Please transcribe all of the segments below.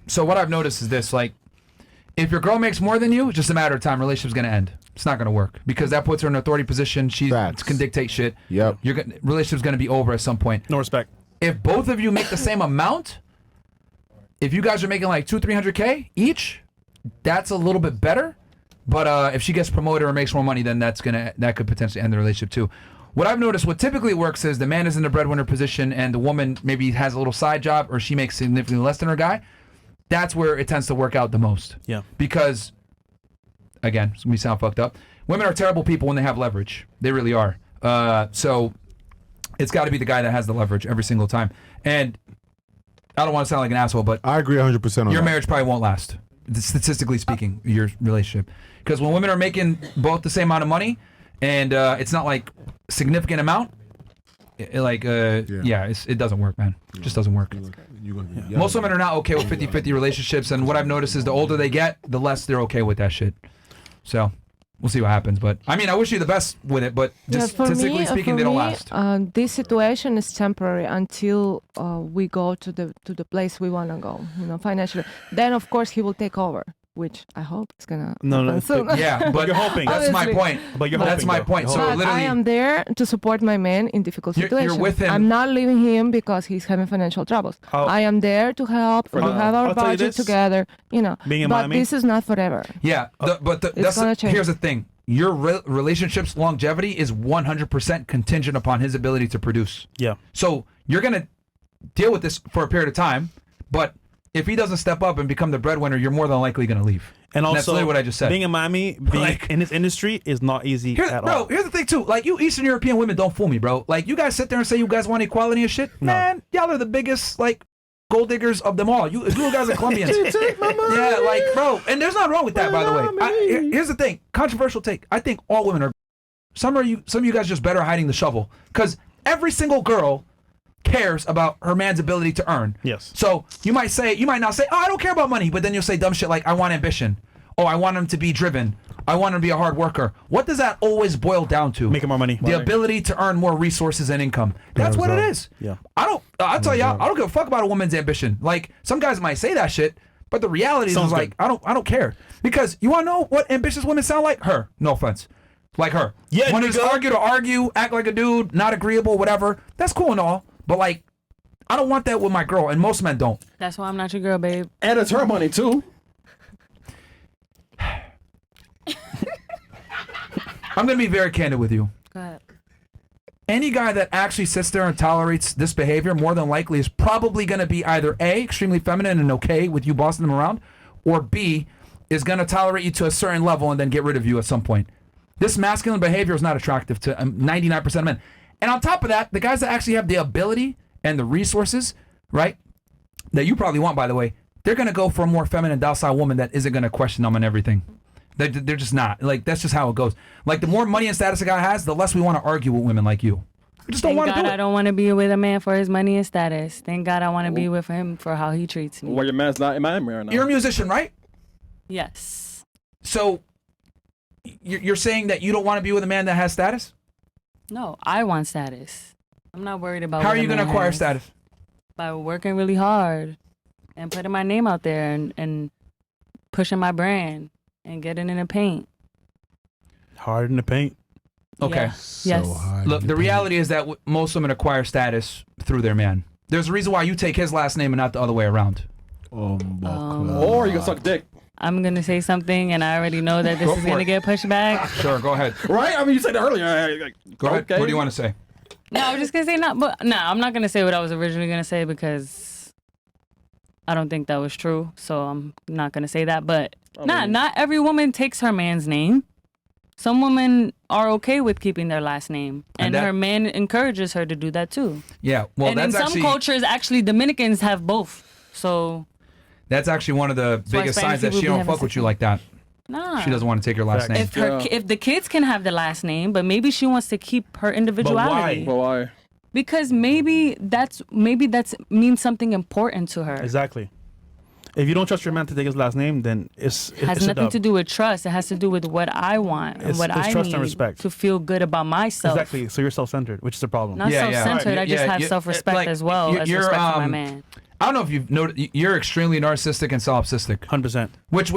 So what I've noticed is this, like, if your girl makes more than you, it's just a matter of time. Relationship's gonna end. It's not gonna work because that puts her in an authority position. She can dictate shit. Yep. Relationship's gonna be over at some point. No respect. If both of you make the same amount, if you guys are making like $200-300K each, that's a little bit better. But if she gets promoted or makes more money, then that could potentially end the relationship too. What I've noticed, what typically works is the man is in the breadwinner position and the woman maybe has a little side job or she makes significantly less than her guy. That's where it tends to work out the most. Yeah. Because, again, we sound fucked up. Women are terrible people when they have leverage. They really are. So it's got to be the guy that has the leverage every single time. And I don't want to sound like an asshole, but I agree 100% on your that. marriage probably won't last, statistically speaking, your relationship. Because when women are making both the same amount of money and it's not like significant amount, it doesn't work, man. It just doesn't work. Most women are not okay with 50-50 relationships, and what I've noticed is the older they get, the less they're okay with that shit. So we'll see what happens. But I mean, I wish you the best with it, but just statistically speaking, they don't last. This situation is temporary until we go to the place we want to go, financially. Then of course he will take over, which I hope it's gonna happen soon. Yeah, but you're hoping. That's my point. But you're that's my point. So literally, I am there to support my man in difficult situations. You're with him. I'm not leaving him because he's having financial troubles. I am there to help. We have our budget together. Being in but Miami, this is not forever. Yeah, here's the thing. Your relationship's longevity is 100% contingent upon his ability to produce. Yeah. So you're gonna deal with this for a period of time, but if he doesn't step up and become the breadwinner, you're more than likely going to leave. And also, that's literally what I just said. Being in Miami, being in this industry is not easy at all. Bro, here's the thing, too. Like, you Eastern European women, don't fool me, bro. Like, you guys sit there and say you guys want equality and shit. No. Man, y'all are the biggest, like, gold diggers of them all. You guys are Colombians. Yeah, like, bro. And there's nothing wrong with that, by the way. Here's the thing. Controversial take. I think all women are. Some of you guys just better hiding the shovel. Because every single girl cares about her man's ability to earn. Yes. So you might not say, oh, I don't care about money, but then you'll say dumb shit like, I want ambition. Oh, I want him to be driven. I want him to be a hard worker. What does that always boil down to? Making more money. The ability to earn more resources and income. That's what it is. Yeah. I'll tell y'all, I don't give a fuck about a woman's ambition. Like, some guys might say that shit, but the reality is like, I don't care. Because you want to know what ambitious women sound like? Her. No offense. Like her. Yeah. Want to just argue, act like a dude, not agreeable, whatever. That's cool and all. But like, I don't want that with my girl, and most men don't. That's why I'm not your girl, babe. And it's her money too. I'm gonna be very candid with you. Go ahead. Any guy that actually sits there and tolerates this behavior more than likely is probably gonna be either A, extremely feminine and okay with you bossing them around, or B, is gonna tolerate you to a certain level and then get rid of you at some point. This masculine behavior is not attractive to 99% of men. And on top of that, the guys that actually have the ability and the resources, right, that you probably want, by the way, they're going to go for a more feminine, docile woman that isn't going to question them on everything. They're just not. Like, that's just how it goes. Like, the more money and status a guy has, the less we want to argue with women like you. We just don't want to do it. I don't want to be with a man for his money and status. Thank God I want to be with him for how he treats me. Well, your man's not in Miami right now. You're a musician, right? Yes. So, you're saying that you don't want to be with a man that has status? No, I want status. I'm not worried about How are you going to acquire status? By working really hard and putting my name out there and pushing my brand and getting in the paint. Hard in the paint. Okay. Yeah. So Yes. hard Look, to the beat. reality is that most women acquire status through their man. There's a reason why you take his last name and not the other way around. Or you can suck dick. I'm going to say something and I already know that this Go is for going to it. get pushed back. Sure, go ahead. Right? I mean, you said that earlier. Go ahead. What do you want to say? No, I was just going to say I'm not going to say what I was originally going to say because I don't think that was true. So I'm not going to say that. But not every woman takes her man's name. Some women are okay with keeping their last name. And her man encourages her to do that too. Yeah, well, and that's in some actually cultures, actually, Dominicans have both. So that's actually one of the biggest signs that she don't fuck with you like that. nah. She doesn't want to take your last name. If the kids can have the last name, but maybe she wants to keep her individuality. But why? Because maybe that's means something important to her. Exactly. If you don't trust your man to take his last name, then it has nothing to do with trust. It has to do with what I want and what I trust need and respect. to feel good about myself. Exactly. So you're self-centered, which is the problem. Not self-centered. I just have self-respect as well as respect for my man. I don't know if you've noticed, you're extremely narcissistic and solipsistic. 100%. Which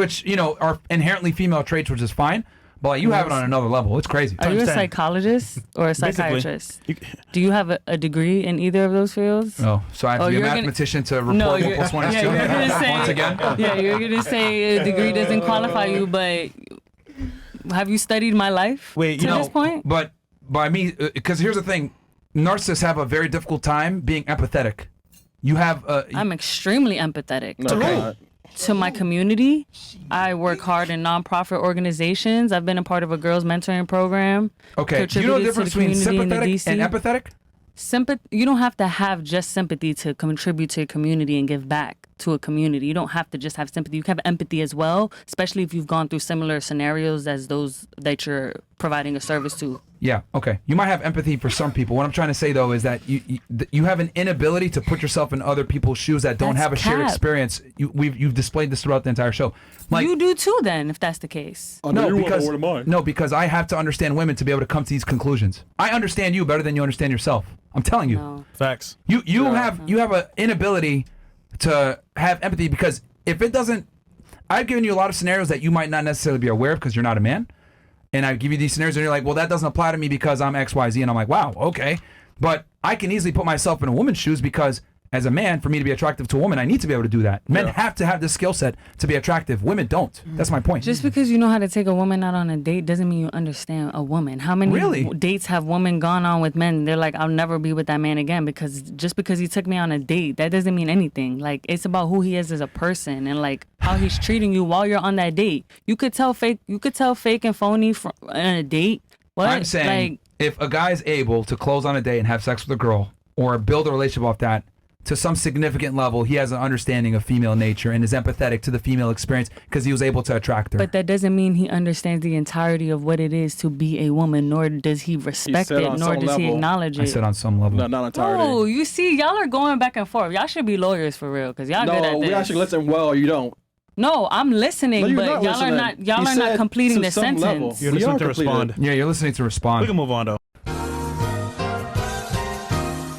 are inherently female traits, which is fine. But like, you have it on another level. It's crazy. Are you a psychologist or a psychiatrist? Do you have a degree in either of those fields? Oh, so I have to be a mathematician to report 1 plus 1 is 2? Once again? Yeah, you're going to say a degree doesn't qualify you, but have you studied my life to this point? But by me, because here's the thing. Narcissists have a very difficult time being empathetic. You have... I'm extremely empathetic. No, to my community. I work hard in nonprofit organizations. I've been a part of a girls mentoring program. Okay, do you know the difference between sympathetic and empathetic? You don't have to have just sympathy to contribute to your community and give back to a community. You don't have to just have sympathy. You can have empathy as well, especially if you've gone through similar scenarios as those that you're providing a service to. Yeah, okay. You might have empathy for some people. What I'm trying to say, though, is that you have an inability to put yourself in other people's shoes that don't have a shared experience. You've displayed this throughout the entire show. Like, you do too, then, if that's the case. Because I have to understand women to be able to come to these conclusions. I understand you better than you understand yourself. I'm telling you. No. Facts. You have an inability to have empathy, because if it doesn't, I've given you a lot of scenarios that you might not necessarily be aware of because you're not a man. And I give you these scenarios and you're like, well, that doesn't apply to me because I'm XYZ. And I'm like, wow, okay. But I can easily put myself in a woman's shoes, because as a man, for me to be attractive to a woman, I need to be able to do that. Men have to have this skill set to be attractive. Women don't. That's my point. Just because you know how to take a woman out on a date doesn't mean you understand a woman. How many dates have women gone on with men? They're like, I'll never be with that man again, because just because he took me on a date, that doesn't mean anything. Like, it's about who he is as a person and like how he's treating you while you're on that date. You could tell fake and phony on a date. What? I'm saying, if a guy's able to close on a date and have sex with a girl or build a relationship off that, to some significant level, he has an understanding of female nature and is empathetic to the female experience because he was able to attract her. But that doesn't mean he understands the entirety of what it is to be a woman, nor does he respect it, nor does he acknowledge it. I said on some level. No, not entirely. Oh, you see, y'all are going back and forth. Y'all should be lawyers for real, because y'all good at this. No, we actually listen well, or you don't. No, I'm listening, but y'all are not completing the sentence. Level. You're listening to respond. Yeah, you're listening to respond. We can move on, though.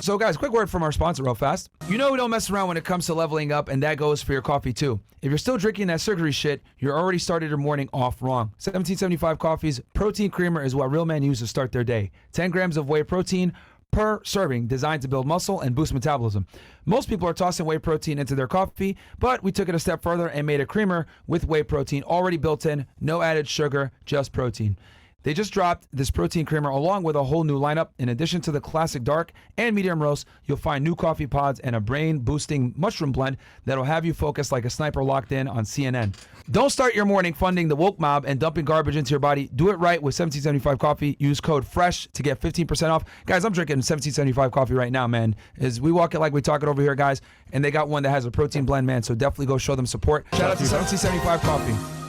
So guys, quick word from our sponsor real fast. You know we don't mess around when it comes to leveling up, and that goes for your coffee too. If you're still drinking that sugary shit, you're already started your morning off wrong. 1775 Coffee's protein creamer is what real men use to start their day. 10 grams of whey protein per serving, designed to build muscle and boost metabolism. Most people are tossing whey protein into their coffee, but we took it a step further and made a creamer with whey protein already built in, no added sugar, just protein. They just dropped this protein creamer along with a whole new lineup. In addition to the classic dark and medium roast, you'll find new coffee pods and a brain-boosting mushroom blend that'll have you focused like a sniper locked in on CNN. Don't start your morning funding the woke mob and dumping garbage into your body. Do it right with 1775 Coffee. Use code FRESH to get 15% off. Guys, I'm drinking 1775 Coffee right now, man. As we walk it like we talk it over here, guys. And they got one that has a protein blend, man. So definitely go show them support. Shout out to 1775 Coffee.